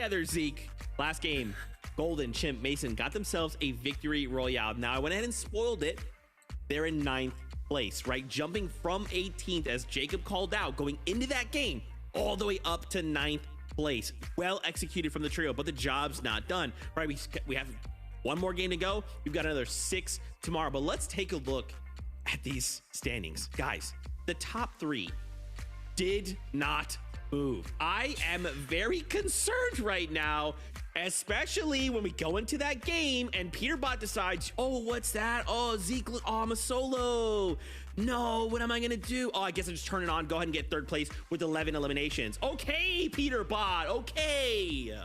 together, Zeke. Last game, Golden, Chimp, Mason got themselves a victory royale. Now, I went ahead and spoiled it. They're in 9th place, right? Jumping from 18th, as Jacob called out, going into that game, all the way up to 9th place. Well executed from the trio, but the job's not done, right? We have one more game to go. We've got another 6 tomorrow, but let's take a look at these standings. Guys, the top 3 did not move. I am very concerned right now, especially when we go into that game and Peterbot decides, oh, what's that? Oh, Zeke, oh, I'm a solo. No, what am I gonna do? Oh, I guess I just turn it on, go ahead and get 3rd place with 11 eliminations. Okay, Peterbot, okay.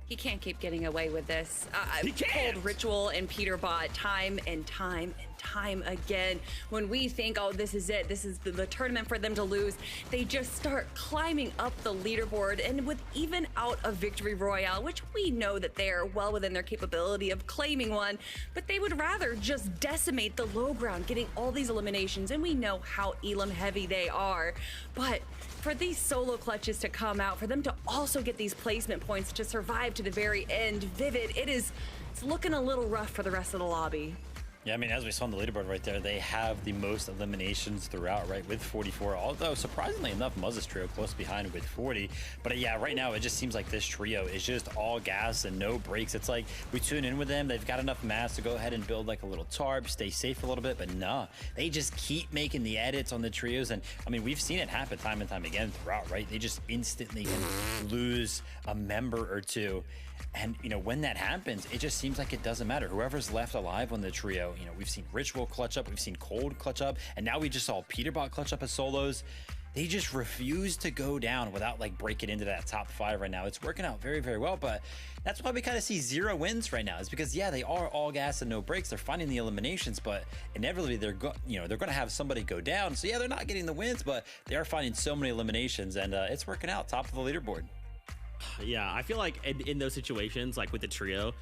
He can't keep getting away with this. He can't. Cold Ritual and Peterbot time and time and time again. When we think, oh, this is it, this is the tournament for them to lose, they just start climbing up the leaderboard, and with even out a victory royale, which we know that they are well within their capability of claiming one, but they would rather just decimate the low ground, getting all these eliminations, and we know how Elam heavy they are. But for these solo clutches to come out, for them to also get these placement points to survive to the very end, Vivid, it's looking a little rough for the rest of the lobby. Yeah, I mean, as we saw on the leaderboard right there, they have the most eliminations throughout, right, with 44. Although, surprisingly enough, Muzz's trio close behind with 40. But yeah, right now, it just seems like this trio is just all gas and no breaks. It's like we tune in with them. They've got enough mass to go ahead and build like a little tarp, stay safe a little bit. But nah, they just keep making the edits on the trios. And I mean, we've seen it happen time and time again throughout, right? They just instantly can lose a member or two. And, you know, when that happens, it just seems like it doesn't matter. Whoever's left alive on the trio, you know, we've seen Ritual clutch up, we've seen Cold clutch up, and now we just saw Peterbot clutch up as solos. They just refuse to go down without like breaking into that top 5 right now. It's working out very, very well, but that's why we kind of see 0 wins right now. Is because, yeah, they are all gas and no breaks. They're finding the eliminations, but inevitably they're going to have somebody go down. So yeah, they're not getting the wins, but they are finding so many eliminations, and it's working out top of the leaderboard. Yeah, I feel like in those situations, like with the trio,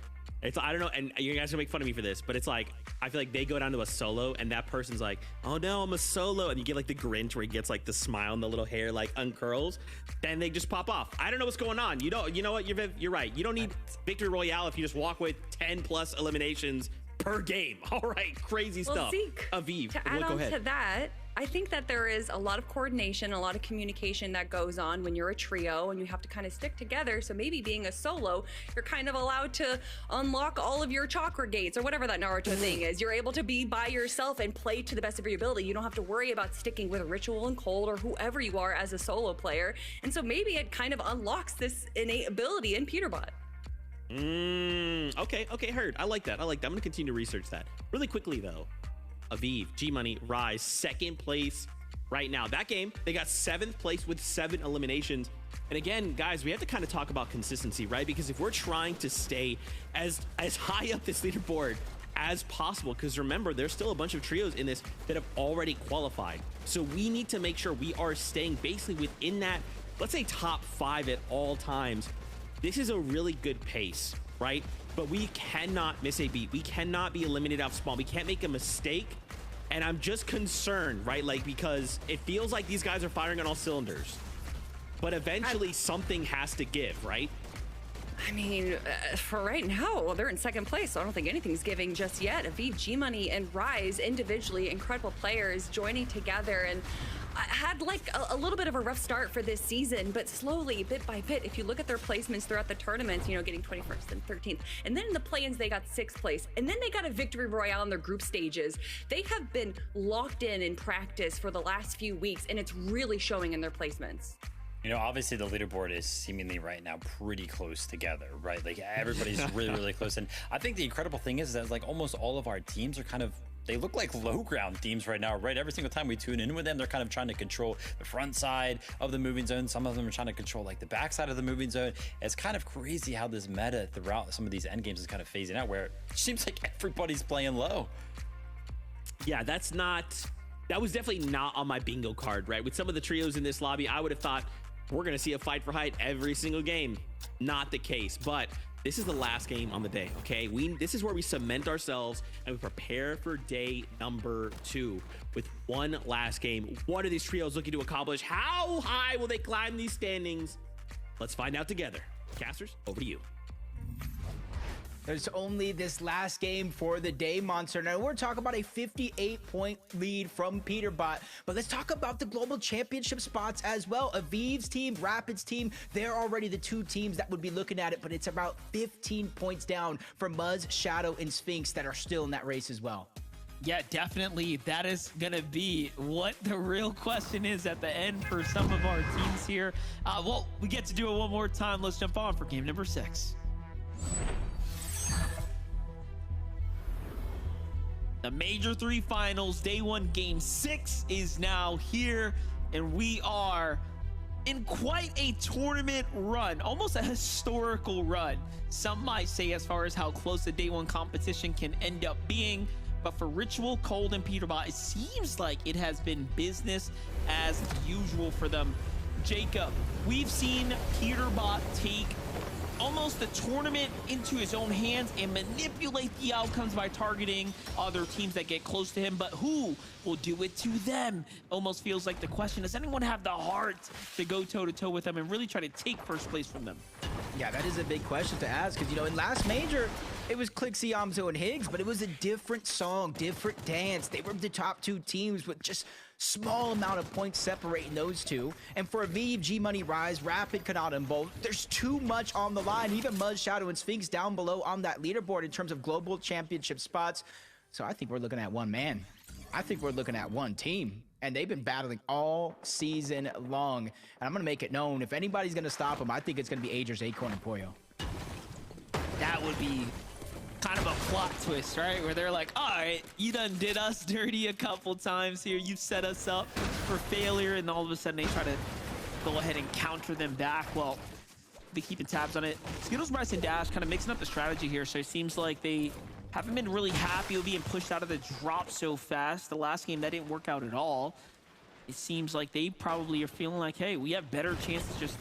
it's, I don't know, and you guys gonna make fun of me for this, but it's like, I feel like they go down to a solo and that person's like, oh no, I'm a solo. And you get like the Grinch where he gets like the smile and the little hair like uncurls, then they just pop off. I don't know what's going on. You know what, you're right. You don't need Victory Royale if you just walk with 10 plus eliminations per game. All right, crazy stuff. Zeke, Aviv, to add on to that, I think that there is a lot of coordination, a lot of communication that goes on when you're a trio and you have to kind of stick together. So maybe being a solo, you're kind of allowed to unlock all of your chakra gates or whatever that Naruto thing is. You're able to be by yourself and play to the best of your ability. You don't have to worry about sticking with Ritual and Cold or whoever you are as a solo player. And so maybe it kind of unlocks this innate ability in Peterbot. Okay, heard. I like that. I'm gonna continue to research that. Really quickly though, Aviv, G-Money, Rise, 2nd place right now. That game, they got 7th place with 7 eliminations. And again, guys, we have to kind of talk about consistency, right? Because if we're trying to stay as high up this leaderboard as possible, because remember, there's still a bunch of trios in this that have already qualified. So we need to make sure we are staying basically within that, let's say top 5 at all times. This is a really good pace, right? But we cannot miss a beat. We cannot be eliminated off spawn. We can't make a mistake. And I'm just concerned, right? Like, because it feels like these guys are firing on all cylinders, but eventually something has to give, right? I mean, for right now, well, they're in 2nd place, so I don't think anything's giving just yet. Aviv, G-Money, and Rise, individually incredible players joining together, and I had like a little bit of a rough start for this season, but slowly, bit by bit, if you look at their placements throughout the tournaments, you know, getting 21st and 13th, and then in the play-ins, they got 6th place, and then they got a victory royale in their group stages. They have been locked in practice for the last few weeks, and it's really showing in their placements. You know, obviously the leaderboard is seemingly right now pretty close together, right? Like everybody's really, really close. And I think the incredible thing is that like almost all of our teams are kind of, they look like low ground teams right now, right? Every single time we tune in with them, they're kind of trying to control the front side of the moving zone. Some of them are trying to control like the back side of the moving zone. It's kind of crazy how this meta throughout some of these end games is kind of phasing out, where it seems like everybody's playing low. Yeah, that was definitely not on my bingo card, right? With some of the trios in this lobby, I would have thought we're going to see a fight for height every single game. Not the case, but this is the last game on the day, okay? This is where we cement ourselves and we prepare for day number 2 with one last game. What are these trios looking to accomplish? How high will they climb these standings? Let's find out together. Casters, over to you. There's only this last game for the day, Monster. Now, we're talking about a 58-point lead from Peterbot, but let's talk about the global championship spots as well. Aviv's team, Rapid's team, they're already the two teams that would be looking at it, but it's about 15 points down for Muzz, Shadow, and Sphinx that are still in that race as well. Yeah, definitely. That is going to be what the real question is at the end for some of our teams here. Well, we get to do it one more time. Let's jump on for game number 6. The Major 3 Finals, Day 1, Game 6 is now here, and we are in quite a tournament run, almost a historical run. Some might say as far as how close the Day 1 competition can end up being, but for Ritual, Cold, and Peterbot, it seems like it has been business as usual for them. Jacob, we've seen Peterbot take almost the tournament into his own hands and manipulate the outcomes by targeting other teams that get close to him, but who will do it to them? Almost feels like the question, does anyone have the heart to go toe-to-toe with them and really try to take first place from them? Yeah, that is a big question to ask, because, you know, in last major, it was Clixie, Amzo, and Higgs, but it was a different song, different dance. They were the top two teams with just small amount of points separating those two. And for Aviv, G-Money, Rise, Rapid, Kanata, and Bolt, there's too much on the line. Even Muzz, Shadow, and Sphinx down below on that leaderboard in terms of global championship spots. So I think we're looking at one man. I think we're looking at one team. And they've been battling all season long. And I'm going to make it known, if anybody's going to stop them, I think it's going to be Agers, Acorn, and Poyo. That would be kind of a plot twist, right? Where they're like, all right, you done did us dirty a couple times here. You set us up for failure. And all of a sudden they try to go ahead and counter them back. Well, be keeping tabs on it. Skittles, Bryce, and Dash kind of mixing up the strategy here. So it seems like they haven't been really happy with being pushed out of the drop so fast. The last game, that didn't work out at all. It seems like they probably are feeling like, hey, we have better chances just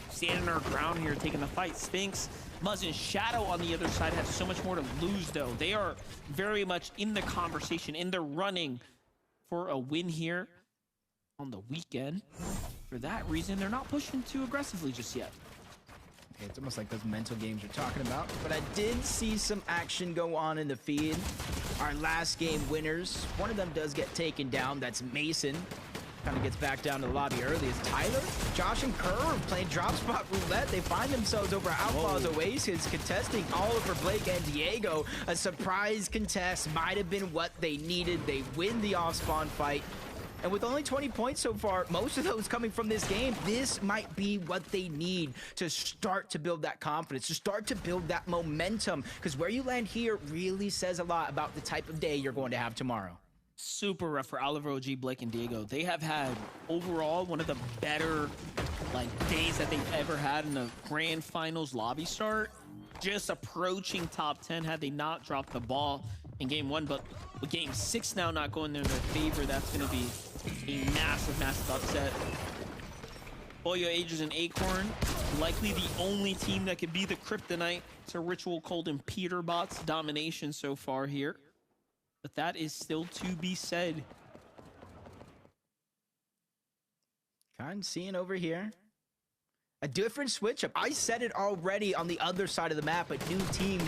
standing our ground here, taking the fight. Sphinx, Muzz, and Shadow on the other side have so much more to lose, though. They are very much in the conversation, in the running for a win here on the weekend. For that reason, they're not pushing too aggressively just yet. It's almost like those mental games you're talking about. But I did see some action go on in the feed. Our last game winners, one of them does get taken down. That's Mason. Kind of gets back down to the lobby early. Is Tyler, Josh, and Kerr playing drop spot roulette. They find themselves over Outlaws Oasis contesting Oliver, Blake, and Diego. A surprise contest might have been what they needed. They win the off-spawn fight. And with only 20 points so far, most of those coming from this game, this might be what they need to start to build that confidence, to start to build that momentum. Because where you land here really says a lot about the type of day you're going to have tomorrow. Super rough for Oliver, OG, Blake, and Diego. They have had overall one of the better days that they've ever had in the grand finals lobby start. Just approaching top 10 had they not dropped the ball in game 1, but with game 6 now not going in their favor, that's going to be a massive, massive upset. Boyo, Agers, and Acorn, likely the only team that could be the kryptonite to Ritual, Cold, and Peterbot's domination so far here. But that is still to be said. Kind of seeing over here a different switch up. I said it already on the other side of the map, a new team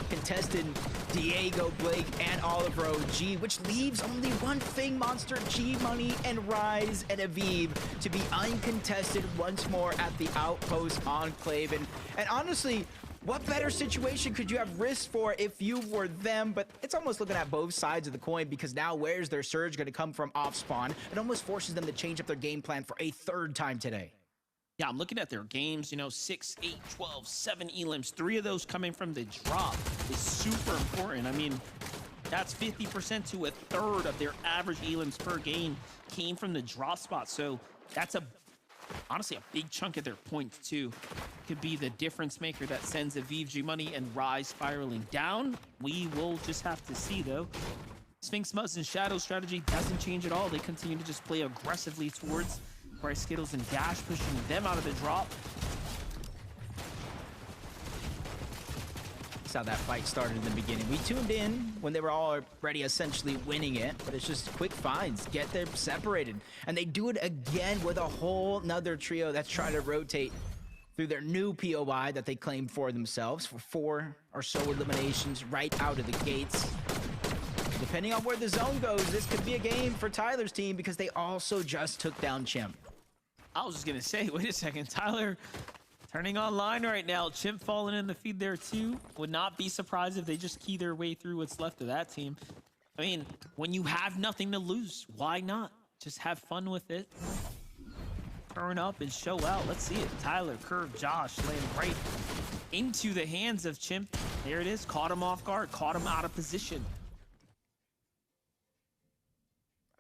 contested Diego, Blake, and Oliver OG, which leaves only one thing, Monster, G-Money, and Rise, and Aviv to be uncontested once more at the Outpost Enclave. And honestly, what better situation could you have risked for if you were them? But it's almost looking at both sides of the coin, because now where's their surge going to come from off spawn? It almost forces them to change up their game plan for a third time today. Yeah, I'm looking at their games, 6, 8, 12, 7 elims. 3 of those coming from the drop is super important. I mean, that's 50% to a third of their average elims per game came from the drop spot. So that's honestly a big chunk of their points too. Could be the difference maker that sends Aviv, G-Money, and Rise spiraling down. We will just have to see, though. Sphinx, Muzz, and Shadow strategy doesn't change at all. They continue to just play aggressively towards Bryce, Skittles, and Dash, pushing them out of the drop. That's how that fight started in the beginning. We tuned in when they were already essentially winning it, but it's just quick finds, get them separated. And they do it again with a whole nother trio that's trying to rotate through their new POI that they claimed for themselves for 4 or so eliminations right out of the gates. Depending on where the zone goes, this could be a game for Tyler's team because they also just took down Chimp. I was just gonna say, wait a second, Tyler turning online right now. Chimp falling in the feed there too. Would not be surprised if they just key their way through what's left of that team. I mean, when you have nothing to lose, why not? Just have fun with it. Turn up and show out. Let's see it. Tyler, Curve, Josh laying right into the hands of Chimp. There it is. Caught him off guard. Caught him out of position.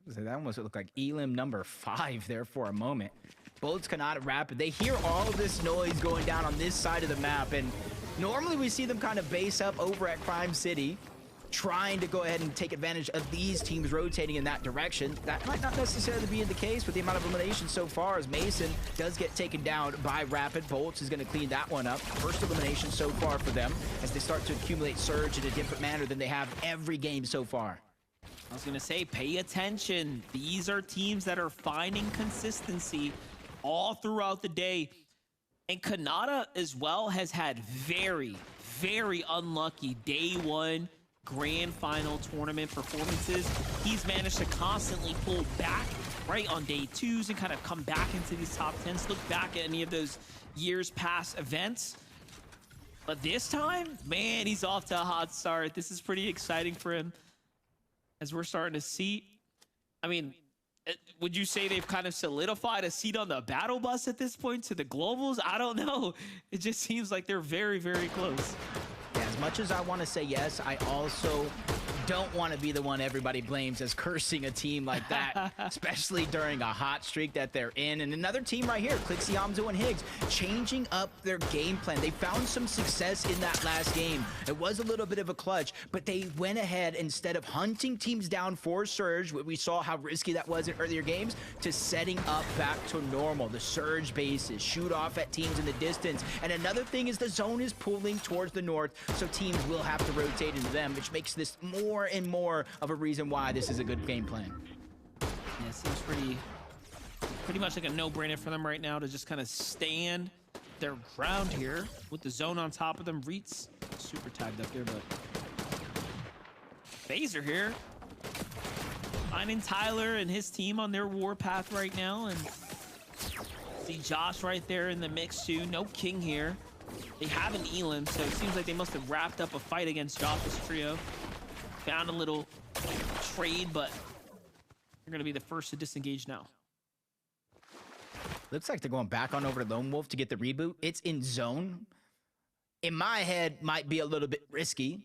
That almost looked like Elim number 5 there for a moment. Bullets cannot rapid. They hear all of this noise going down on this side of the map, and normally we see them kind of base up over at Crime City, trying to go ahead and take advantage of these teams rotating in that direction. That might not necessarily be the case with the amount of eliminations so far, as Mason does get taken down by Rapid. Bolts is going to clean that one up. First elimination so far for them as they start to accumulate Surge in a different manner than they have every game so far. I was gonna say, pay attention. These are teams that are finding consistency all throughout the day. And Kanata as well has had very, very unlucky day one grand final tournament performances. He's managed to constantly pull back right on day twos and kind of come back into these top 10s. Look back at any of those years past events. But this time, man, he's off to a hot start. This is pretty exciting for him, as we're starting to see. I mean, would you say they've kind of solidified a seat on the battle bus at this point to the globals? I don't know. It just seems like they're very, very close. Yeah, as much as I want to say yes, I also don't want to be the one everybody blames as cursing a team like that, especially during a hot streak that they're in. And another team right here, Clixie, Hamzo, and Higgs, changing up their game plan. They found some success in that last game. It was a little bit of a clutch, but they went ahead, instead of hunting teams down for Surge, we saw how risky that was in earlier games, to setting up back to normal. The Surge bases, shoot off at teams in the distance. And another thing is the zone is pulling towards the north, so teams will have to rotate into them, which makes this more and more of a reason why this is a good game plan. Yeah, it seems pretty much like a no-brainer for them right now to just kind of stand their ground here with the zone on top of them. Reets super tagged up there, but Phaser here finding Tyler and his team on their warpath right now, and see Josh right there in the mix too. No King here. They have an Elim, so it seems like they must have wrapped up a fight against Josh's trio. Found a little trade, but they're going to be the first to disengage now. Looks like they're going back on over to Lone Wolf to get the reboot. It's in zone. In my head, might be a little bit risky,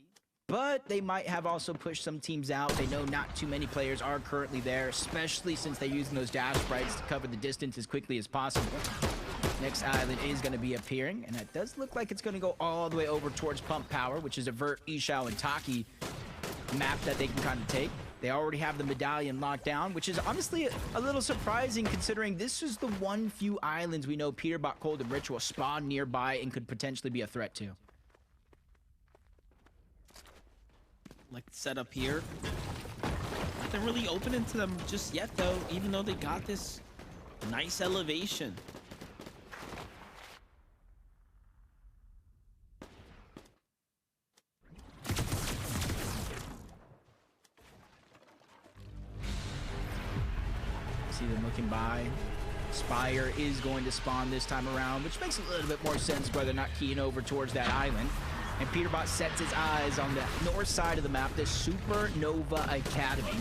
but they might have also pushed some teams out. They know not too many players are currently there, especially since they're using those dash sprites to cover the distance as quickly as possible. Next island is going to be appearing, and it does look like it's going to go all the way over towards Pump Power, which is a Vert, Ishao, and Taki map that they can kind of take. They already have the medallion locked down, which is honestly a little surprising considering this is the one few islands we know Peterbot, Cold, and Ritual spawn nearby and could potentially be a threat to. Like the setup here. Nothing really opening to them just yet though, even though they got this nice elevation. See them looking by. Spire is going to spawn this time around, which makes a little bit more sense why they're not keying over towards that island. And Peterbot sets his eyes on the north side of the map, the Supernova Academy.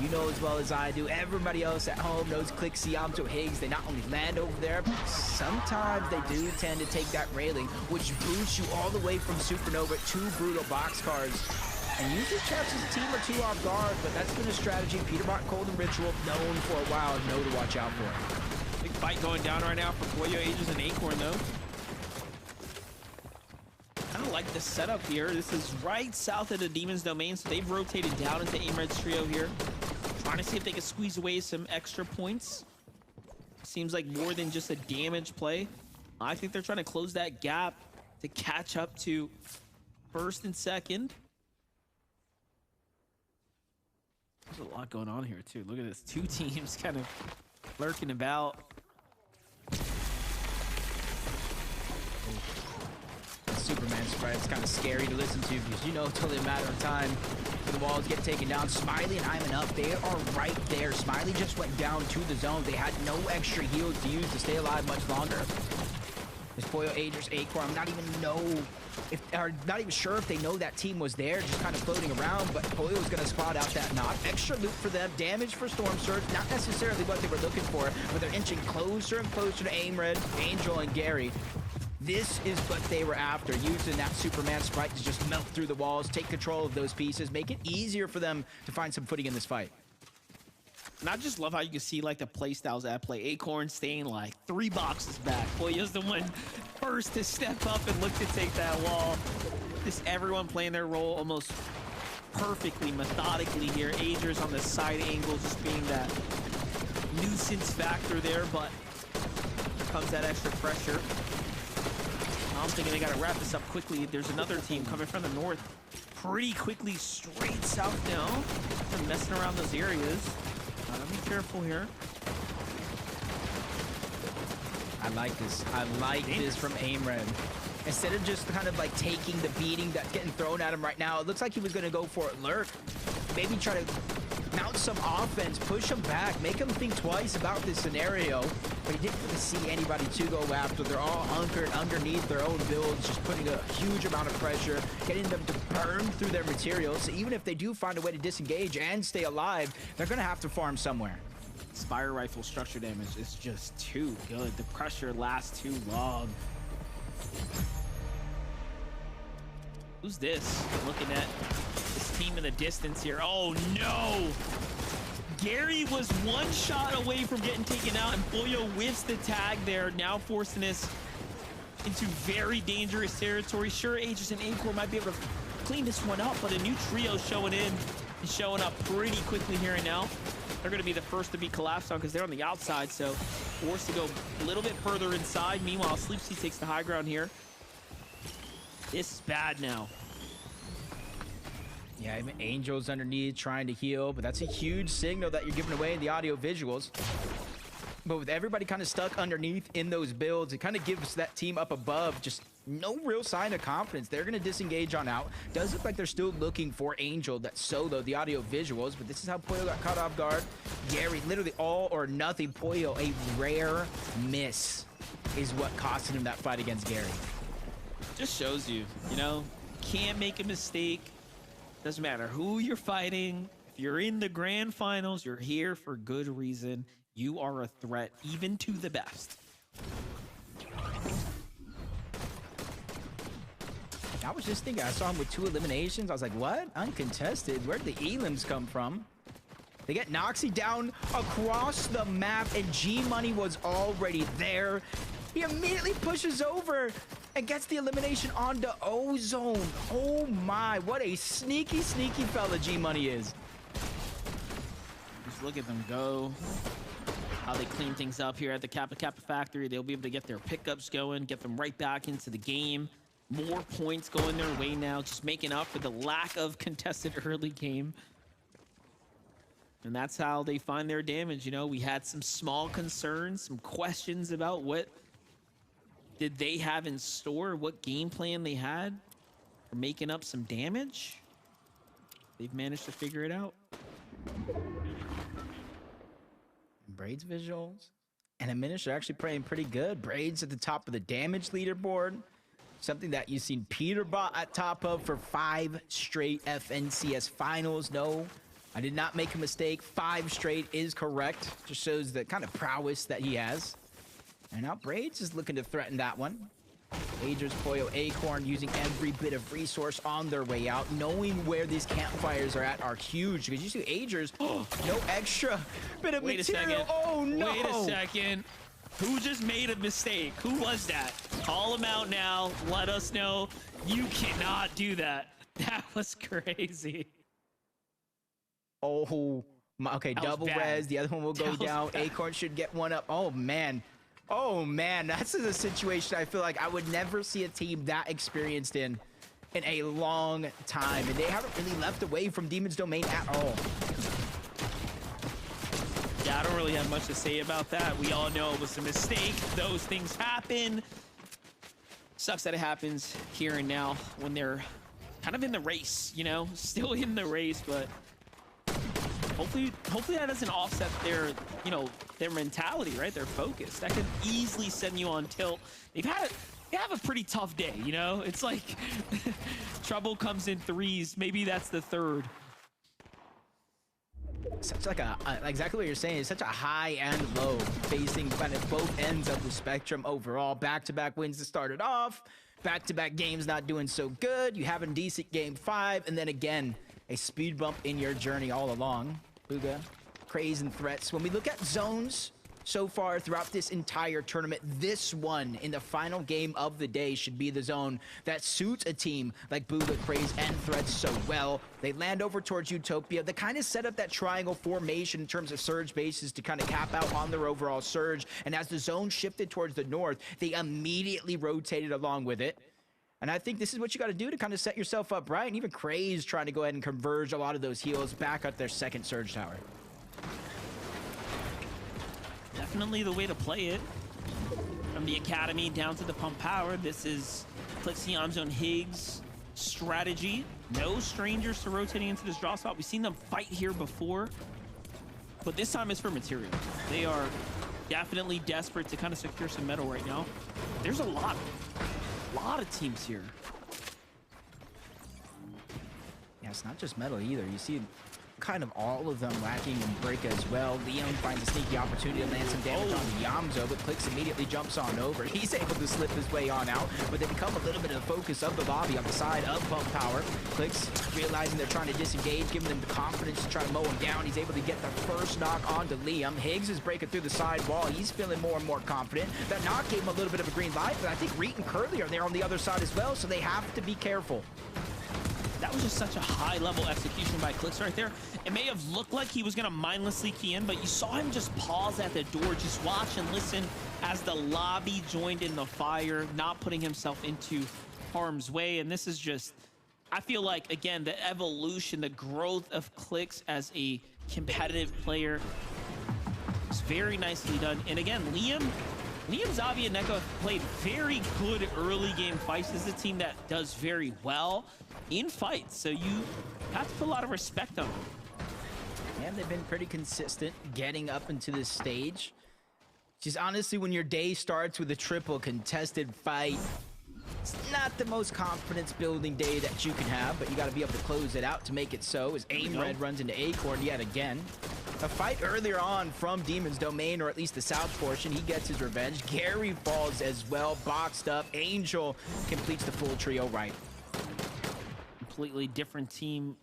You know as well as I do, everybody else at home knows Clixie, Hamzo, Higgs. They not only land over there, but sometimes they do tend to take that railing, which boosts you all the way from Supernova to Brutal Boxcars. And usually traps his team or two off guard, but that's been a strategy Peterbot, Cold, and Ritual known for a while and know to watch out for. Big fight going down right now for Boyo Ages and Acorn though. Kind of like the setup here. This is right south of the Demon's Domain, so they've rotated down into Aimred's trio here. Trying to see if they can squeeze away some extra points. Seems like more than just a damage play. I think they're trying to close that gap to catch up to first and second. There's a lot going on here too. Look at this, two teams kind of lurking about. Superman sprite. It's kind of scary to listen to because you know it's only a matter of time for the walls get taken down. Smiley and Iman up. They are right there. Smiley just went down to the zone. They had no extra heals to use to stay alive much longer. This Poyo, Aegis, Acorn, I'm not even sure if they know that team was there, just kind of floating around, but Poyo's gonna spot out that knock. Extra loot for them, damage for Storm Surge, not necessarily what they were looking for, but they're inching closer and closer to Aimred, Angel, and Gary. This is what they were after, using that Superman sprite to just melt through the walls, take control of those pieces, make it easier for them to find some footing in this fight. And I just love how you can see like the play styles at play. Acorn staying like 3 boxes back. Poyo's the one first to step up and look to take that wall. Just everyone playing their role almost perfectly, methodically here. Aegis on the side angle, just being that nuisance factor there, but comes that extra pressure. I'm thinking they got to wrap this up quickly. There's another team coming from the north pretty quickly straight south now. They're messing around those areas. Gotta be careful here. I like this. I like this from Aimred. Instead of just kind of like taking the beating that's getting thrown at him right now, it looks like he was going to go for it lurk. Maybe try to mount some offense, push him back, make him think twice about this scenario. But he didn't really see anybody to go after. They're all hunkered underneath their own builds, just putting a huge amount of pressure, getting them to burn through their materials. So even if they do find a way to disengage and stay alive, they're going to have to farm somewhere. Spire rifle structure damage is just too good. The pressure lasts too long. Who's this? Looking at this team in the distance here. Oh no! Gary was 1 shot away from getting taken out, and Poyo whiffs the tag there, now forcing us into very dangerous territory. Sure, Aegis and Acorn might be able to clean this one up, but a new trio showing in and showing up pretty quickly here and now. They're going to be the first to be collapsed on because they're on the outside, so forced to go a little bit further inside. Meanwhile, Sleepsy takes the high ground here. This is bad now. Yeah, even Angel's underneath trying to heal, but that's a huge signal that you're giving away in the audio visuals. But with everybody kind of stuck underneath in those builds, it kind of gives that team up above just no real sign of confidence. They're going to disengage on out. Does look like they're still looking for Angel, that solo, the audio visuals, but this is how Poyo got caught off guard. Gary, literally all or nothing. Poyo, a rare miss is what costed him that fight against Gary. Just shows you, you know, can't make a mistake. Doesn't matter who you're fighting. If you're in the grand finals, you're here for good reason. You are a threat even to the best. I was just thinking, I saw him with 2 eliminations. I was like, what? Uncontested? Where'd the elims come from? They get Noxie down across the map, and G-Money was already there. He immediately pushes over and gets the elimination onto Ozone. Oh my, what a sneaky, sneaky fella G-Money is. Just look at them go. How they clean things up here at the Kappa Kappa factory. They'll be able to get their pickups going, get them right back into the game. More points going their way now, just making up for the lack of contested early game. And that's how they find their damage. You know, we had some small concerns, some questions about what did they have in store, what game plan they had for making up some damage. They've managed to figure it out. Braids visuals and Aminish are actually playing pretty good. Braids at the top of the damage leaderboard. Something that you've seen Peterbot at top of for 5 straight FNCS finals. No, I did not make a mistake. 5 straight is correct. Just shows the kind of prowess that he has. And now Braids is looking to threaten that one. Aegis, Poyo, Acorn using every bit of resource on their way out. Knowing where these campfires are at are huge. Because you see Aegis, no extra bit of material. Oh no! Wait a second. Who just made a mistake? Who was that? Call him out now. Let us know. You cannot do that. That was crazy. Oh, my, okay, double res. The other one will go down. Acorn should get one up. Oh, man. Oh, man. That's a situation I feel like I would never see a team that experienced in a long time. And they haven't really left away from Demon's Domain at all. Yeah, I don't really have much to say about that. We all know it was a mistake. Those things happen. Sucks that it happens here and now when they're kind of in the race, you know, still in the race, but hopefully that doesn't offset their, you know, their mentality, right? Their focus. That could easily send you on tilt. They have a pretty tough day, you know? It's like trouble comes in threes. Maybe that's the third. Such like exactly what you're saying. It's such a high and low, facing kind of both ends of the spectrum overall. Back-to-back wins to start it off. Back-to-back games not doing so good. You have a decent game 5, and then again, a speed bump in your journey all along. Bugha, Craze, and Threats. When we look at zones so far throughout this entire tournament, this one in the final game of the day should be the zone that suits a team like Bugha, Craze, and Threats so well. They land over towards Utopia. They kind of set up that triangle formation in terms of surge bases to kind of cap out on their overall surge. And as the zone shifted towards the north, they immediately rotated along with it. And I think this is what you got to do to kind of set yourself up right. And even Craze trying to go ahead and converge a lot of those heals back at their second surge tower. Definitely the way to play it. From the academy down to the pump power, this is Clixion Zone Higgs strategy. No strangers to rotating into this draw spot. We've seen them fight here before, but this time it's for material. They are definitely desperate to kind of secure some metal right now. There's a lot of teams here. Yeah, it's not just metal either. You see kind of all of them lacking in break as well. Leon finds a sneaky opportunity to land some damage on Yamzo, but Clicks immediately jumps on over. He's able to slip his way on out, but they become a little bit of the focus of the lobby on the side of Pump Power. Clicks realizing they're trying to disengage, giving them the confidence to try to mow him down. He's able to get the first knock onto Liam. Higgs is breaking through the side wall. He's feeling more and more confident. That knock gave him a little bit of a green light, but I think Reet and Curly are there on the other side as well, so they have to be careful. That was just such a high-level execution by Clicks right there. It may have looked like he was going to mindlessly key in, but you saw him just pause at the door, just watch and listen as the lobby joined in the fire, not putting himself into harm's way. And this is just, I feel like, again, the evolution, the growth of Clicks as a competitive player is very nicely done. And again, Liam, Xavi, and Neko have played very good early game fights. This is a team that does very well in fights, so you have to put a lot of respect on them. And they've been pretty consistent getting up into this stage. Just honestly, when your day starts with a triple contested fight, it's not the most confidence building day that you can have, but you got to be able to close it out to make it so. As Aim Red runs into Acorn yet again. A fight earlier on from Demon's Domain, or at least the south portion. He gets his revenge. Gary falls as well, boxed up. Angel completes the full trio right. Completely different team.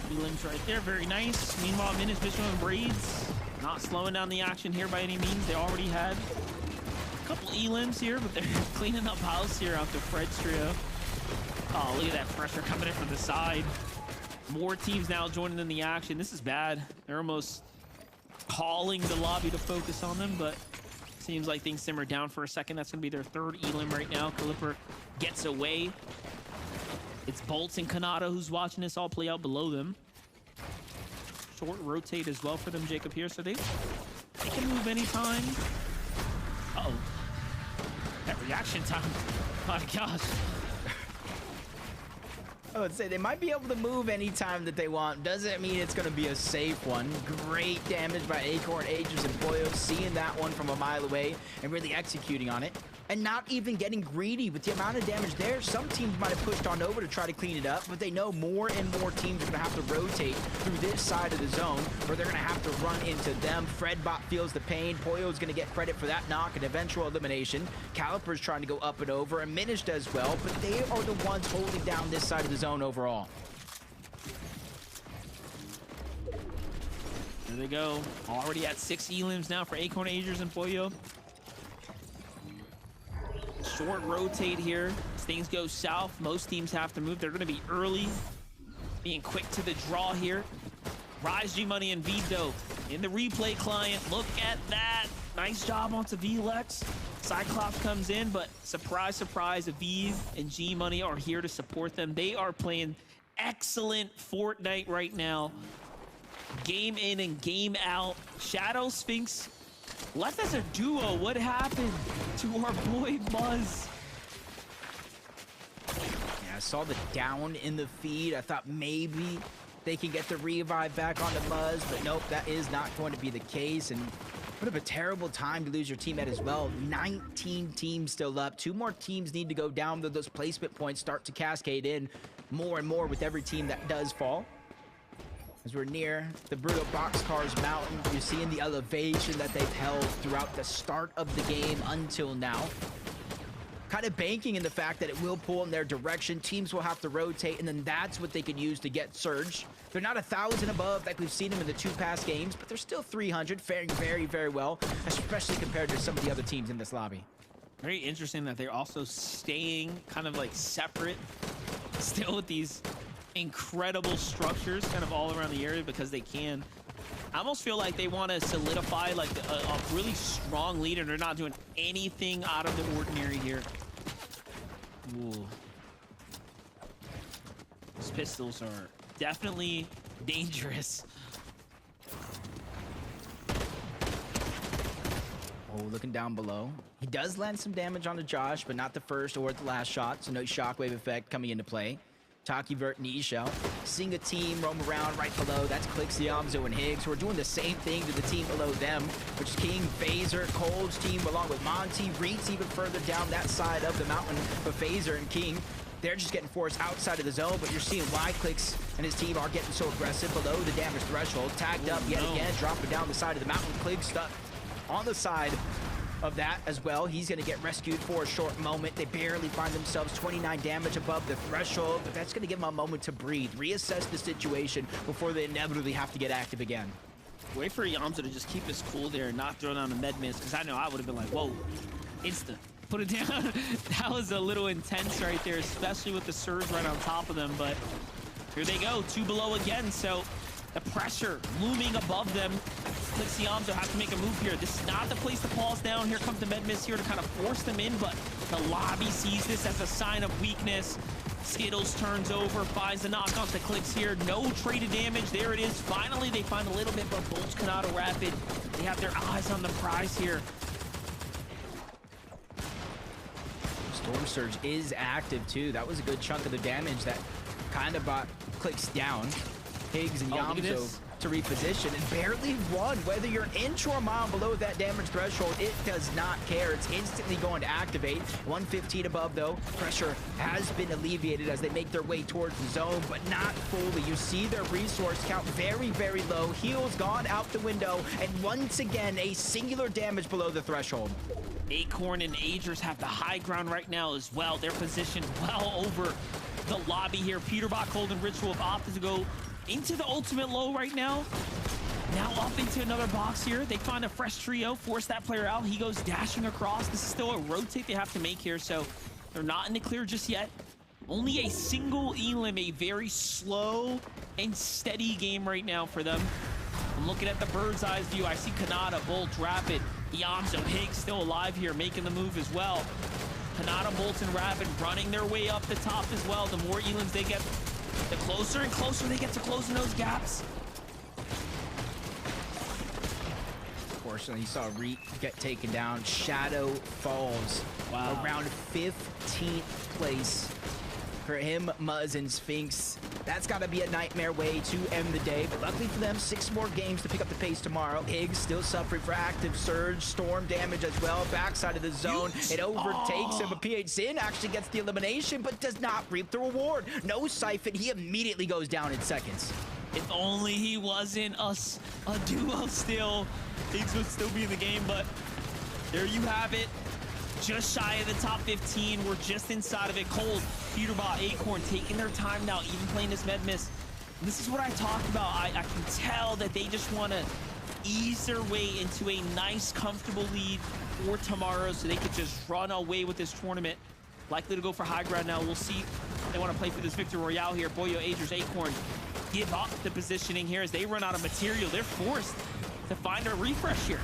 Elims right there, very nice. Meanwhile, Minus, Visual, and Braids not slowing down the action here by any means. They already had a couple Elims here, but they're cleaning up house here after Fred's trio. Oh, look at that pressure coming in from the side. More teams now joining in the action. This is bad. They're almost calling the lobby to focus on them, but seems like things simmer down for a second. That's going to be their third Elim right now. Caliper gets away. It's Bolts and Kanata who's watching this all play out below them. Short rotate as well for them, Jacob, here. So they can move anytime. Uh-oh. That reaction time. My gosh. I would say they might be able to move anytime that they want. Doesn't mean it's going to be a safe one. Great damage by Acorn, Aegis, and Boyo, seeing that one from a mile away and really executing on it. And not even getting greedy with the amount of damage there. Some teams might have pushed on over to try to clean it up, but they know more and more teams are going to have to rotate through this side of the zone, where they're going to have to run into them. Fredbot feels the pain. Poyo's going to get credit for that knock and eventual elimination. Caliper's trying to go up and over, and Minish does well, but they are the ones holding down this side of the zone overall. There they go. Already at 6 Elims now for Acorn, Aegis, and Poyo. Short rotate here. As things go south, most teams have to move. They're going to be early, being quick to the draw here. Rise, G-Money, and Vito in the replay client. Look at that. Nice job onto VLEX. Cyclops comes in, but surprise, surprise, Aviv and G-Money are here to support them. They are playing excellent Fortnite right now. Game in and game out. Shadow Sphinx Left as a duo, what happened to our boy Muzz? Yeah, I saw the down in the feed. I thought maybe they can get the revive back on the Muzz, but nope, that is not going to be the case. And what of a terrible time to lose your teammate as well. 19 teams still up. 2 more teams need to go down, though those placement points start to cascade in more and more with every team that does fall. As we're near the brutal Boxcars Mountain, you're seeing the elevation that they've held throughout the start of the game until now. Kind of banking in the fact that it will pull in their direction. Teams will have to rotate, and then that's what they can use to get Surge. They're not 1,000 above like we've seen them in the 2 past games, but they're still 300, faring very, very well, especially compared to some of the other teams in this lobby. Very interesting that they're also staying kind of like separate, still with these incredible structures kind of all around the area because they can. I almost feel like they want to solidify like a really strong lead, and they're not doing anything out of the ordinary here. Ooh. These pistols are definitely dangerous. Oh, looking down below. He does land some damage onto Josh, but not the first or the last shot, so no shockwave effect coming into play. Taki Vert and E-Shell. Seeing a team roam around right below. That's Clix, Yamzo, and Higgs, who are doing the same thing to the team below them, which is King, Phaser, Cold's team, along with Monty. Reed's even further down that side of the mountain, but Phaser and King, they're just getting forced outside of the zone, but you're seeing why Clix and his team are getting so aggressive below the damage threshold. Tagged up yet again, dropping down the side of the mountain. Clix stuck on the side of that as well. He's going to get rescued for a short moment. They barely find themselves 29 damage above the threshold, but that's going to give them a moment to breathe, reassess the situation before they inevitably have to get active again. Wait for Yamza to just keep his cool there and not throw down a med miss, because I know I would have been like, whoa, insta, put it down. That was a little intense right there, especially with the surge right on top of them, but here they go, 2 below again, so the pressure looming above them. Yamzo have to make a move here. This is not the place to pause down. Here comes the med miss here to kind of force them in, but the lobby sees this as a sign of weakness. Skittles turns over, finds the knock off the Clix here. No traded damage. There it is. Finally, they find a little bit, but Bolts Kanata Rapid, they have their eyes on the prize here. Storm Surge is active too. That was a good chunk of the damage that kind of brought Clix down. Higgs and Yamzo to reposition and barely run. Whether you're an inch or a mile below that damage threshold, it does not care. It's instantly going to activate. 115 above though. Pressure has been alleviated as they make their way towards the zone, but not fully. You see their resource count very, very low. Heals gone out the window, and once again, a singular damage below the threshold. Acorn and Agers have the high ground right now as well. They're positioned well over the lobby here. Peterbach, Cold, and Ritual have opted to go into the ultimate low right now. Now up into another box here. They find a fresh trio, force that player out. He goes dashing across. This is still a rotate they have to make here, so they're not in the clear just yet. Only a single elim, a very slow and steady game right now for them. I'm looking at the bird's eye view. I see Kanata, Bolt, Rapid, Yamzo, Higgs still alive here, making the move as well. Kanata, Bolt, and Rapid running their way up the top as well. The more elims they get, the closer and closer they get to closing those gaps. Unfortunately, you saw Reek get taken down. Shadow falls. Wow. Around 15th place for him, Muzz, and Sphinx. That's got to be a nightmare way to end the day. But luckily for them, 6 more games to pick up the pace tomorrow. Higgs still suffering for active surge. Storm damage as well. Backside of the zone. It overtakes him. But PH Sin actually gets the elimination, but does not reap the reward. No siphon. He immediately goes down in seconds. If only he wasn't a duo still. Higgs would still be in the game, but there you have it. Just shy of the top 15. We're just inside of it. Cold, Peterbot, Acorn taking their time now, even playing this med miss. And this is what I talked about. I can tell that they just want to ease their way into a nice, comfortable lead for tomorrow so they could just run away with this tournament. Likely to go for high ground now. We'll see. They want to play for this victory royale here. Boyo, Agers, Acorn give up the positioning here as they run out of material. They're forced to find a refresh here.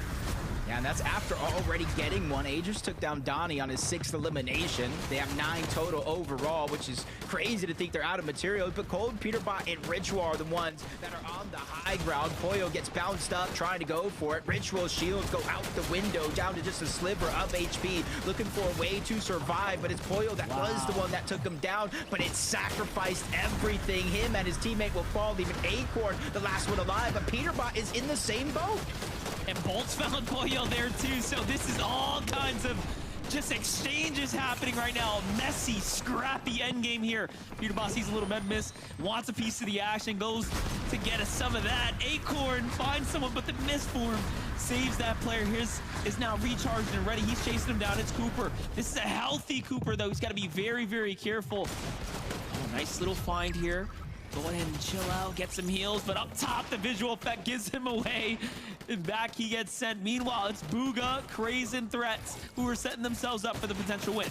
Yeah, and that's after already getting one. Aegis took down Donnie on his 6th elimination. They have 9 total overall, which is crazy to think they're out of material. But Cold, Peterbot, and Ritual are the ones that are on the high ground. Poyo gets bounced up, trying to go for it. Ritual's shields go out the window, down to just a sliver of HP, looking for a way to survive. But it's Poyo that was the one that took him down, but it sacrificed everything. Him and his teammate will fall, leaving Acorn the last one alive. But Peterbot is in the same boat. And Bolt's found Poyo there too, so this is all kinds of just exchanges happening right now. Messy, scrappy endgame here. Peterbot sees a little med miss, wants a piece of the action, goes to get some of that. Acorn finds someone, but the misform saves that player. His is now recharged and ready. He's chasing him down. It's Cooper. This is a healthy Cooper, though. He's got to be very, very careful. Oh, nice little find here. Go ahead and chill out, get some heals, but up top, the visual effect gives him away. And back he gets sent. Meanwhile, it's Booga, Craze, and Threats who are setting themselves up for the potential win.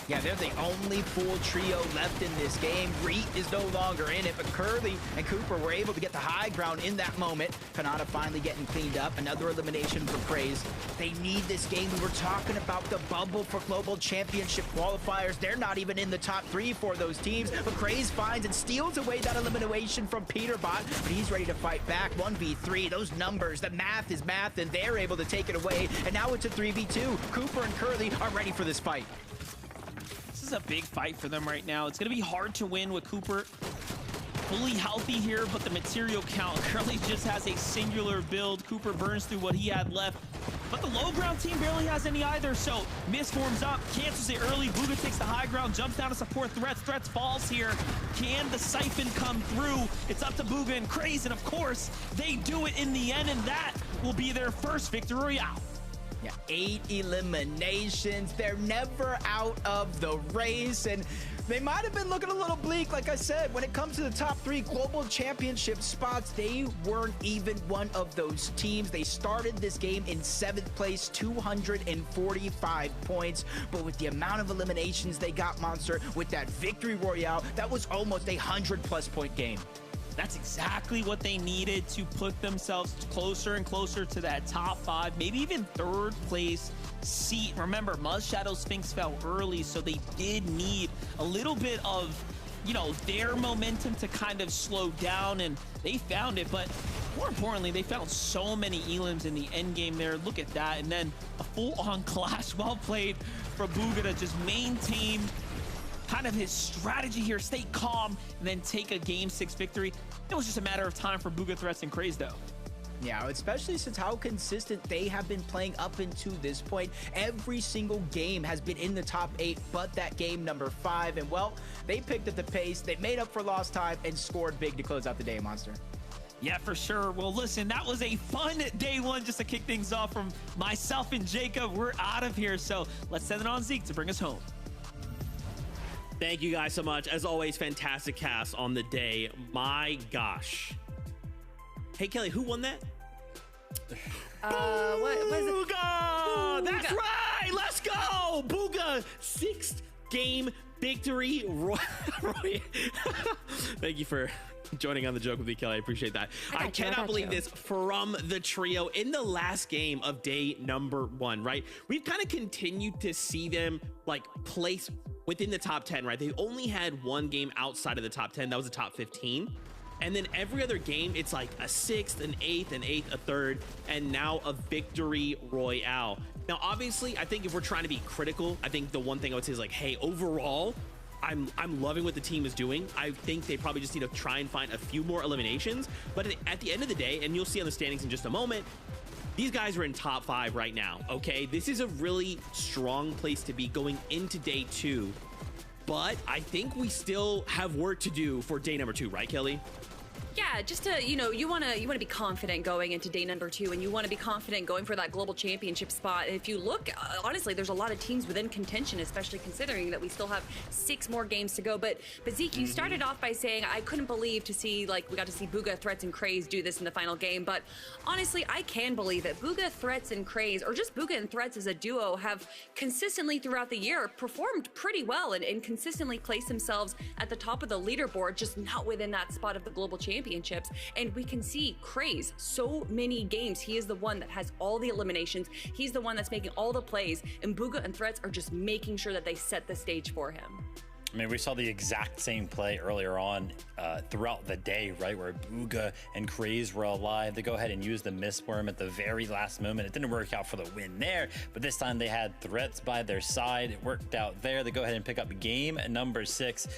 Yeah, they're the only full trio left in this game. Reet is no longer in it, but Curly and Cooper were able to get the high ground in that moment. Kanata finally getting cleaned up. Another elimination for Craze. They need this game. We were talking about the bubble for global championship qualifiers. They're not even in the top 3 for those teams, but Craze finds and steals away that elimination from Peterbot, but he's ready to fight back. 1v3, those numbers, the math is math, and they're able to take it away. And now it's a 3v2. Cooper and Curly are ready for this fight. This is a big fight for them right now. It's going to be hard to win with Cooper fully healthy here, but the material count. Curly just has a singular build. Cooper burns through what he had left, but the low ground team barely has any either, so Miss forms up, cancels it early. Booga takes the high ground, jumps down to support Threats. Threats falls here. Can the Siphon come through? It's up to Booga and Craze, and of course, they do it in the end, and that will be their first victory royale. Yeah, 8 eliminations. They're never out of the race, and they might have been looking a little bleak. Like I said, when it comes to the top 3 global championship spots, they weren't even one of those teams. They started this game in 7th place, 245 points. But with the amount of eliminations they got, Monster, with that victory royale, that was almost a 100+ point game. That's exactly what they needed to put themselves closer and closer to that top 5, maybe even 3rd place seat. Remember, Muzz Shadow Sphinx fell early, so they did need a little bit of, you know, their momentum to kind of slow down, and they found it. But more importantly, they found so many elims in the end game there. Look at that. And then a full-on clash. Well played for Booga to just maintain kind of his strategy here, stay calm, and then take a Game 6 victory. It was just a matter of time for Booga, Threats, and Craze, though. Yeah, especially since how consistent they have been playing up into this point. Every single game has been in the top 8, but that game number 5. And, well, they picked up the pace, they made up for lost time, and scored big to close out the day, Monster. Yeah, for sure. Well, listen, that was a fun day 1 just to kick things off from myself and Jacob. We're out of here, so let's send it on Zeke to bring us home. Thank you guys so much. As always, fantastic cast on the day. My gosh. Hey, Kelly, who won that? What was it? Booga! That's Booga. right! Let's go! Booga! 6th game victory. Thank you for joining on the joke with me, Kelly. I appreciate that. I cannot believe this from the trio in the last game of day number 1, right? We've kind of continued to see them like place within the top 10, right? They've only had one game outside of the top 10. That was the top 15. And then every other game, it's like a 6th, an 8th, an 8th, a 3rd, and now a victory royale. Now, obviously, I think if we're trying to be critical, I think the one thing I would say is like, hey, overall, I'm loving what the team is doing. I think they probably just need to try and find a few more eliminations. But at the end of the day, and you'll see on the standings in just a moment, these guys are in top 5 right now, okay? This is a really strong place to be going into day 2. But I think we still have work to do for day number 2, right, Kelly? Yeah, just to, you want to be confident going into day number 2, and you want to be confident going for that global championship spot. And if you look, honestly, there's a lot of teams within contention, especially considering that we still have 6 more games to go. But Zeke, you started off by saying I couldn't believe to see, like, we got to see Booga, Threats, and Craze do this in the final game. But honestly, I can believe it. Booga, Threats, and Craze, or just Booga and Threats as a duo, have consistently throughout the year performed pretty well and consistently placed themselves at the top of the leaderboard, just not within that spot of the global championships. And we can see Craze, so many games. He is the one that has all the eliminations. He's the one that's making all the plays. And Bugha and Threats are just making sure that they set the stage for him. I mean, we saw the exact same play earlier on throughout the day, right? Where Bugha and Craze were alive. They go ahead and use the Mistworm at the very last moment. It didn't work out for the win there, but this time they had Threats by their side. It worked out there. They go ahead and pick up game number 6.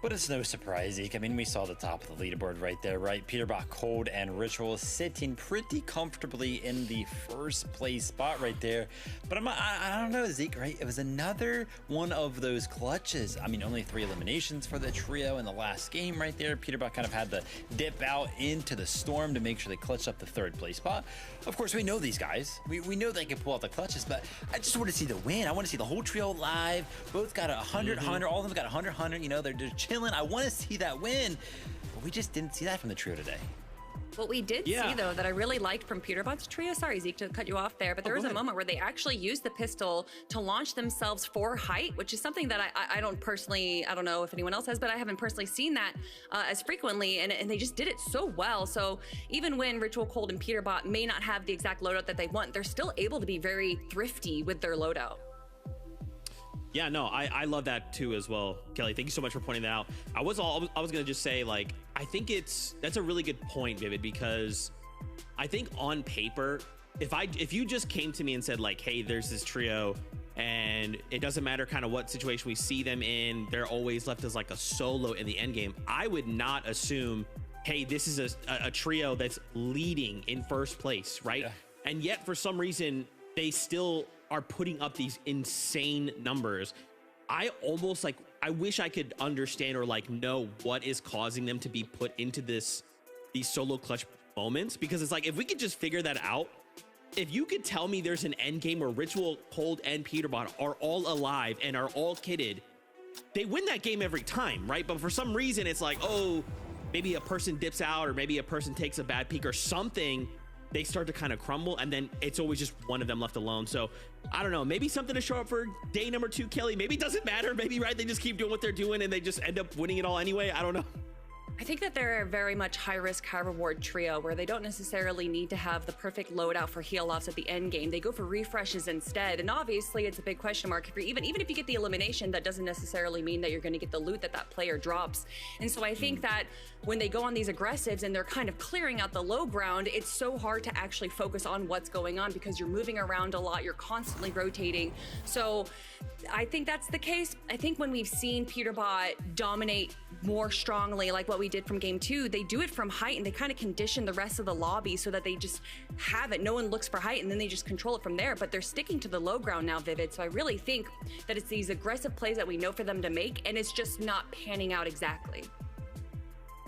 But it's no surprise, Zeke. I mean, we saw the top of the leaderboard right there, right? Peterbot, Cold, and Ritual sitting pretty comfortably in the first place spot right there. But I don't know, Zeke, right? It was another one of those clutches. I mean, only 3 eliminations for the trio in the last game right there. Peterbot kind of had to dip out into the storm to make sure they clutched up the 3rd place spot. Of course, we know these guys. We know they can pull out the clutches, but I just want to see the win. I want to see the whole trio live. Both got 100, 100. All of them got 100, 100. You know, they're chilling. I want to see that win, but we just didn't see that from the trio today. What we did see, though, that I really liked from Peterbot's trio, sorry, Zeke, to cut you off there, but there was a moment where they actually used the pistol to launch themselves for height, which is something that I don't personally, I don't know if anyone else has, but I haven't personally seen that as frequently, and they just did it so well. So even when Ritual, Cold, and Peterbot may not have the exact loadout that they want, they're still able to be very thrifty with their loadout. Yeah, no, I love that too as well, Kelly. Thank you so much for pointing that out. I was gonna just say, like, I think that's a really good point, Vivid, because I think on paper, if you just came to me and said, like, hey, there's this trio and it doesn't matter kind of what situation we see them in, they're always left as like a solo in the end game, I would not assume, hey, this is a trio that's leading in first place, right? Yeah. And yet for some reason they still are putting up these insane numbers. I almost like, I wish I could understand or like know what is causing them to be put into these solo clutch moments, because it's like, if we could just figure that out, if you could tell me there's an end game where Ritual, Cold, and Peterbot are all alive and are all kitted, they win that game every time, right? But for some reason it's like, oh, maybe a person dips out or maybe a person takes a bad peek or something, they start to kind of crumble, and then it's always just one of them left alone. So I don't know, maybe something to show up for day number 2, Kelly. Maybe it doesn't matter. Maybe, right, they just keep doing what they're doing and they just end up winning it all anyway. I don't know. I think that they're a very much high risk, high reward trio where they don't necessarily need to have the perfect loadout for heal offs at the end game. They go for refreshes instead. And obviously it's a big question mark. If you're even if you get the elimination, that doesn't necessarily mean that you're going to get the loot that player drops. And so I think that when they go on these aggressives and they're kind of clearing out the low ground, it's so hard to actually focus on what's going on because you're moving around a lot. You're constantly rotating. So I think that's the case. I think when we've seen Peterbot dominate more strongly, like what we did from game 2, they do it from height and they kind of condition the rest of the lobby so that they just have it. No one looks for height and then they just control it from there, but they're sticking to the low ground now, Vivid. So I really think that it's these aggressive plays that we know for them to make, and it's just not panning out exactly.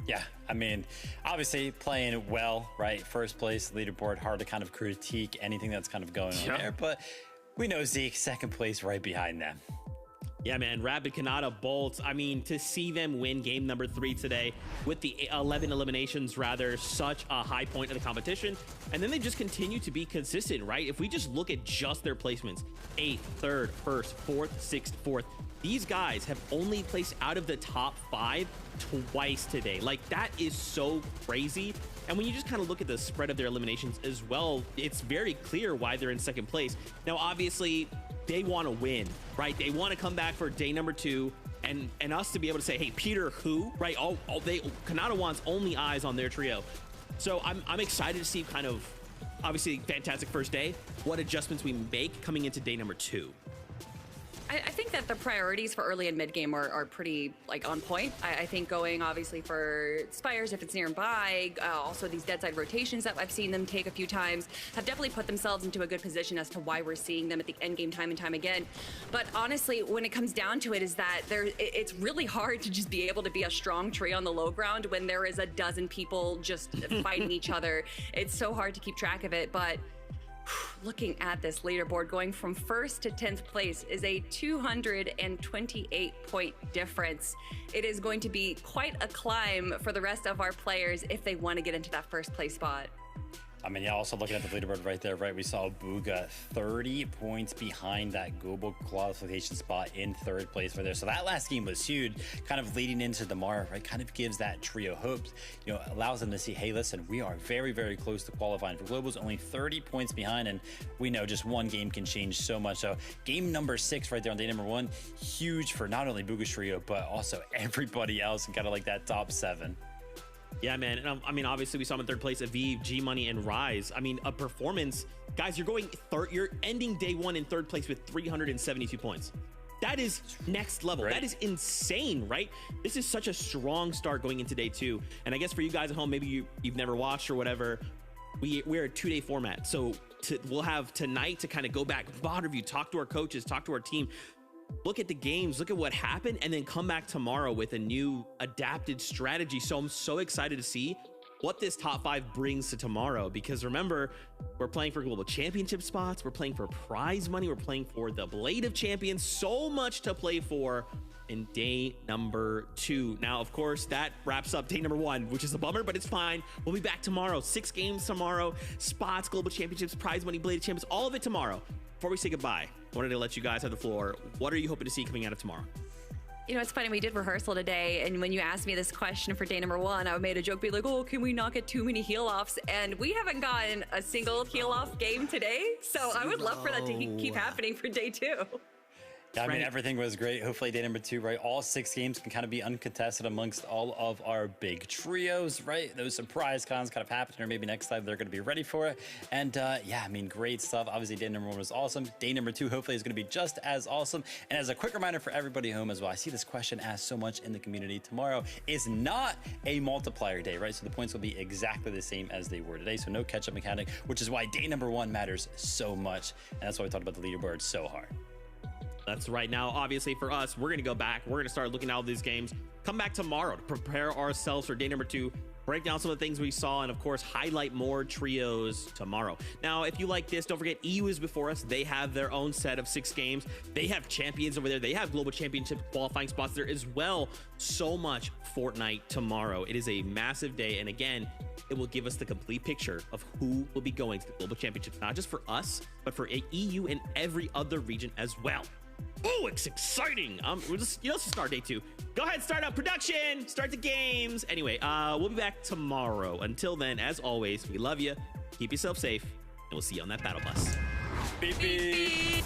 Yeah, I mean, obviously playing well, right? First place leaderboard, hard to kind of critique anything that's kind of going on there, but we know Zeke, second place right behind them. Yeah, man, Rapid Kanata Bolts. I mean, to see them win game number 3 today with the 11 eliminations, rather, such a high point of the competition. And then they just continue to be consistent, right? If we just look at just their placements, 8th, 3rd, 1st, 4th, 6th, 4th, these guys have only placed out of the top 5 twice today. Like, that is so crazy. And when you just kind of look at the spread of their eliminations as well, it's very clear why they're in second place. Now, obviously, they want to win, right? They want to come back for day number 2 and us to be able to say, hey, Peter, who, right? Kanata wants only eyes on their trio. So I'm excited to see kind of, obviously, fantastic first day, what adjustments we make coming into day number 2. I think that the priorities for early and mid game are pretty like on point. I think going obviously for Spires if it's nearby, also these dead side rotations that I've seen them take a few times have definitely put themselves into a good position as to why we're seeing them at the end game time and time again. But honestly, when it comes down to it, is that it's really hard to just be able to be a strong trio on the low ground when there is a dozen people just fighting each other. It's so hard to keep track of it, but looking at this leaderboard, going from 1st to 10th place is a 228 point difference. It is going to be quite a climb for the rest of our players if they want to get into that first place spot. I mean, yeah, also looking at the leaderboard right there, right? We saw Booga 30 points behind that global qualification spot in third place right there. So that last game was huge, kind of leading into tomorrow, right? Kind of gives that trio hopes, you know, allows them to see, hey, listen, we are very, very close to qualifying for globals, only 30 points behind. And we know just one game can change so much. So game number 6 right there on day number 1, huge for not only Booga's trio, but also everybody else and kind of like that top 7. Yeah, man. And I mean, obviously, we saw him in third place, Aviv, G Money, and Rise. I mean, a performance, guys. You're going you're ending day 1 in third place with 372 points. That is next level. Right. That is insane, right? This is such a strong start going into day 2. And I guess for you guys at home, maybe you've never watched or whatever. We're a 2-day format, so we'll have tonight to kind of go back, VOD review, talk to our coaches, talk to our team. Look at the games, look at what happened, and then come back tomorrow with a new adapted strategy. So I'm so excited to see what this top 5 brings to tomorrow, because remember, we're playing for global championship spots, we're playing for prize money, we're playing for the Blade of Champions, so much to play for in day number 2. Now, of course, that wraps up day number 1, which is a bummer, but it's fine. We'll be back tomorrow. 6 games tomorrow, spots, global championships, prize money, Blade of Champions, all of it tomorrow. Before we say goodbye, I wanted to let you guys have the floor. What are you hoping to see coming out of tomorrow? You know, it's funny, we did rehearsal today, and when you asked me this question for day number 1, I made a joke, be like, oh, can we not get too many heal-offs? And we haven't gotten a single heal-off game today, so I would love for that to keep happening for day 2. Yeah, I mean, everything was great. Hopefully day number 2, right? All 6 games can kind of be uncontested amongst all of our big trios, right? Those surprise cons kind of happen, or maybe next time they're going to be ready for it. And yeah, I mean, great stuff. Obviously, day number 1 was awesome. Day number 2, hopefully, is going to be just as awesome. And as a quick reminder for everybody home as well, I see this question asked so much in the community. Tomorrow is not a multiplier day, right? So the points will be exactly the same as they were today. So no catch-up mechanic, which is why day number 1 matters so much. And that's why we talked about the leaderboard so hard. That's right. Now, obviously for us, we're going to go back. We're going to start looking at all these games. Come back tomorrow to prepare ourselves for day number 2. Break down some of the things we saw and, of course, highlight more trios tomorrow. Now, if you like this, don't forget EU is before us. They have their own set of 6 games. They have champions over there. They have global championship qualifying spots there as well. So much Fortnite tomorrow. It is a massive day. And again, it will give us the complete picture of who will be going to the global championships, not just for us, but for EU and every other region as well. Oh, it's exciting. Let's start day 2. Go ahead, start up production, start the games. Anyway, we'll be back tomorrow. Until then, as always, we love you. Keep yourself safe, and we'll see you on that battle bus. Beep, beep.